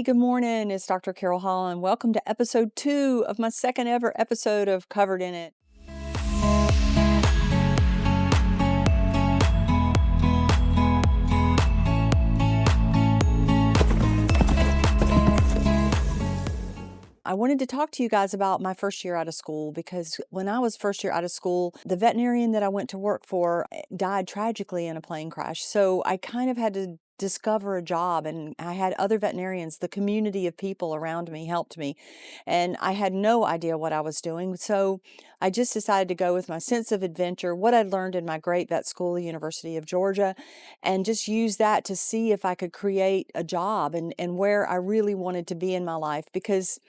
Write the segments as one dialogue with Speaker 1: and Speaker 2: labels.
Speaker 1: good morning. It's Dr. Carole Holland. Welcome to episode 2 of my second ever episode of Covered in It. I wanted to talk to you guys about my first year out of school because when I was first year out of school, the veterinarian that I went to work for died tragically in a plane crash. So I kind of had to discover a job, and I had other veterinarians, the community of people around me helped me, and I had no idea what I was doing. So I just decided to go with my sense of adventure, what I'd learned in my great vet school, the University of Georgia, and just use that to see if I could create a job and where I really wanted to be in my life, because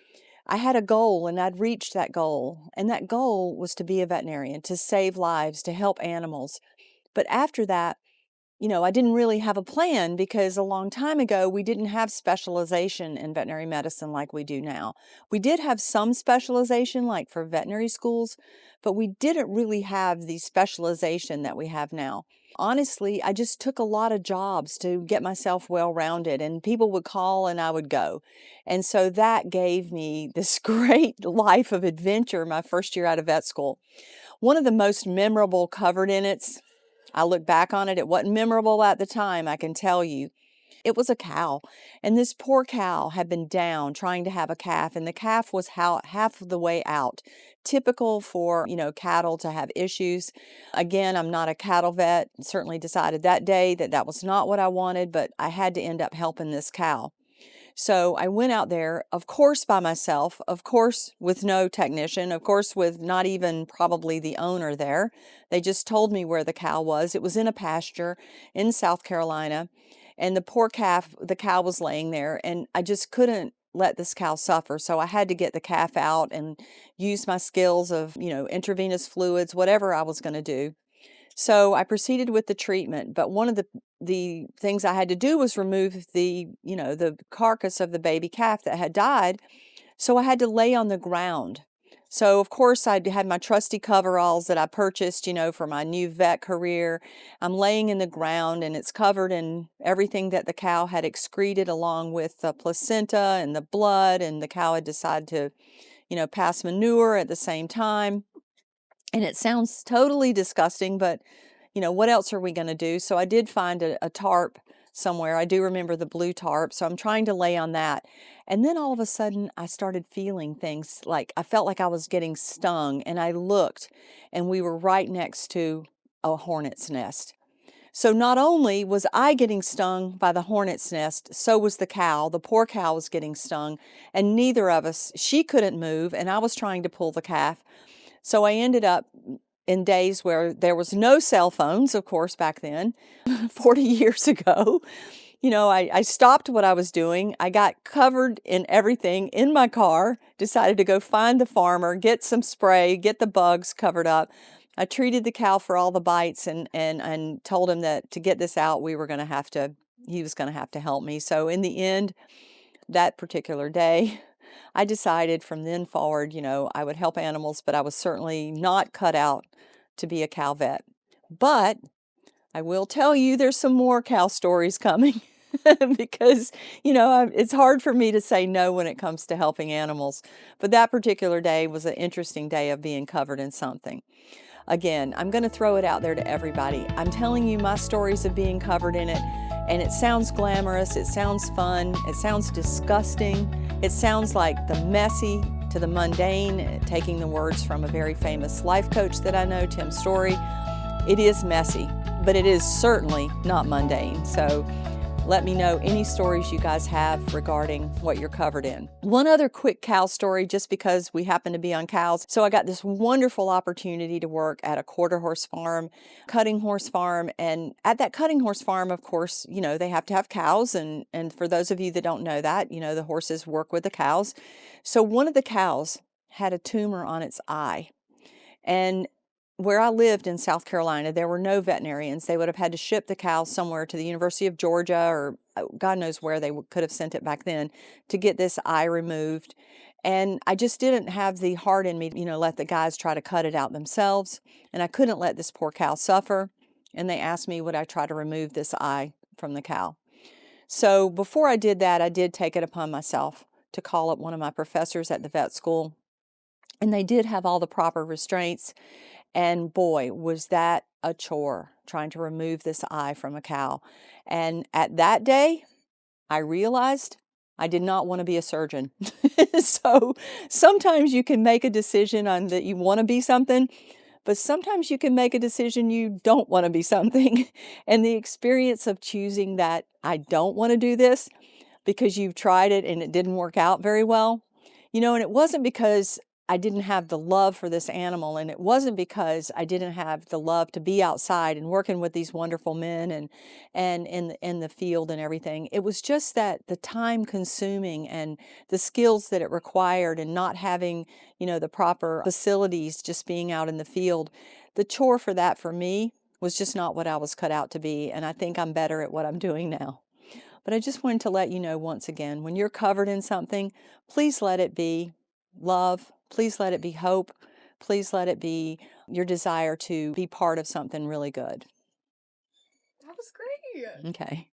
Speaker 1: I had a goal and I'd reached that goal. And that goal was to be a veterinarian, to save lives, to help animals. But after that, I didn't really have a plan because a long time ago, we didn't have specialization in veterinary medicine like we do now. We did have some specialization, like for veterinary schools, but we didn't really have the specialization that we have now. Honestly, I just took a lot of jobs to get myself well-rounded, and people would call and I would go. And so that gave me this great life of adventure my first year out of vet school. One of the most memorable covered in its, I look back on it, it wasn't memorable at the time, I can tell you. It was a cow, and this poor cow had been down trying to have a calf, and the calf was half of the way out. Typical for, cattle to have issues. Again, I'm not a cattle vet. Certainly decided that day that that was not what I wanted, but I had to end up helping this cow. So I went out there, of course, by myself, of course, with no technician, of course, with not even probably the owner there. They just told me where the cow was. It was in a pasture in South Carolina, and the poor calf, the cow was laying there, and I just couldn't let this cow suffer. So I had to get the calf out and use my skills of, intravenous fluids, whatever I was going to do. So I proceeded with the treatment, but one of the things I had to do was remove the carcass of the baby calf that had died. So I had to lay on the ground. So of course I had my trusty coveralls that I purchased, for my new vet career. I'm laying in the ground and it's covered in everything that the cow had excreted, along with the placenta and the blood, and the cow had decided to, pass manure at the same time. And it sounds totally disgusting, but what else are we going to do? So I did find a tarp somewhere. I do remember the blue tarp. So I'm trying to lay on that. And then all of a sudden I started feeling things, like I felt like I was getting stung, and I looked and we were right next to a hornet's nest. So not only was I getting stung by the hornet's nest, so was the cow. The poor cow was getting stung, and neither of us, she couldn't move, and I was trying to pull the calf. So I ended up in days where there was no cell phones, of course, back then, 40 years ago. I stopped what I was doing. I got covered in everything in my car, decided to go find the farmer, get some spray, get the bugs covered up. I treated the cow for all the bites, and told him that to get this out, he was going to have to help me. So in the end, that particular day, I decided from then forward, I would help animals, but I was certainly not cut out to be a cow vet. But I will tell you, there's some more cow stories coming because, it's hard for me to say no when it comes to helping animals. But that particular day was an interesting day of being covered in something. Again, I'm going to throw it out there to everybody. I'm telling you my stories of being covered in it, and it sounds glamorous, it sounds fun, it sounds disgusting, it sounds like the messy to the mundane, taking the words from a very famous life coach that I know, Tim Story. It is messy, but it is certainly not mundane. So let me know any stories you guys have regarding what you're covered in. One other quick cow story, just because we happen to be on cows. So I got this wonderful opportunity to work at a quarter horse farm, cutting horse farm. And at that cutting horse farm, of course, they have to have cows. And for those of you that don't know that, the horses work with the cows. So one of the cows had a tumor on its eye. And where I lived in South Carolina, there were no veterinarians. They would have had to ship the cow somewhere to the University of Georgia, or God knows where they could have sent it back then, to get this eye removed. And I just didn't have the heart in me to, let the guys try to cut it out themselves. And I couldn't let this poor cow suffer. And they asked me, would I try to remove this eye from the cow? So before I did that, I did take it upon myself to call up one of my professors at the vet school, and they did have all the proper restraints. And boy, was that a chore trying to remove this eye from a cow. And at that day, I realized I did not want to be a surgeon. So sometimes you can make a decision on that you want to be something, but sometimes you can make a decision you don't want to be something. And the experience of choosing that I don't want to do this because you've tried it and it didn't work out very well. And it wasn't because I didn't have the love for this animal, and it wasn't because I didn't have the love to be outside and working with these wonderful men and in the field and everything. It was just that the time consuming and the skills that it required and not having, the proper facilities, just being out in the field. The chore for that for me was just not what I was cut out to be, and I think I'm better at what I'm doing now. But I just wanted to let you know once again, when you're covered in something, please let it be love. Please let it be hope. Please let it be your desire to be part of something really good.
Speaker 2: That was great.
Speaker 1: Okay.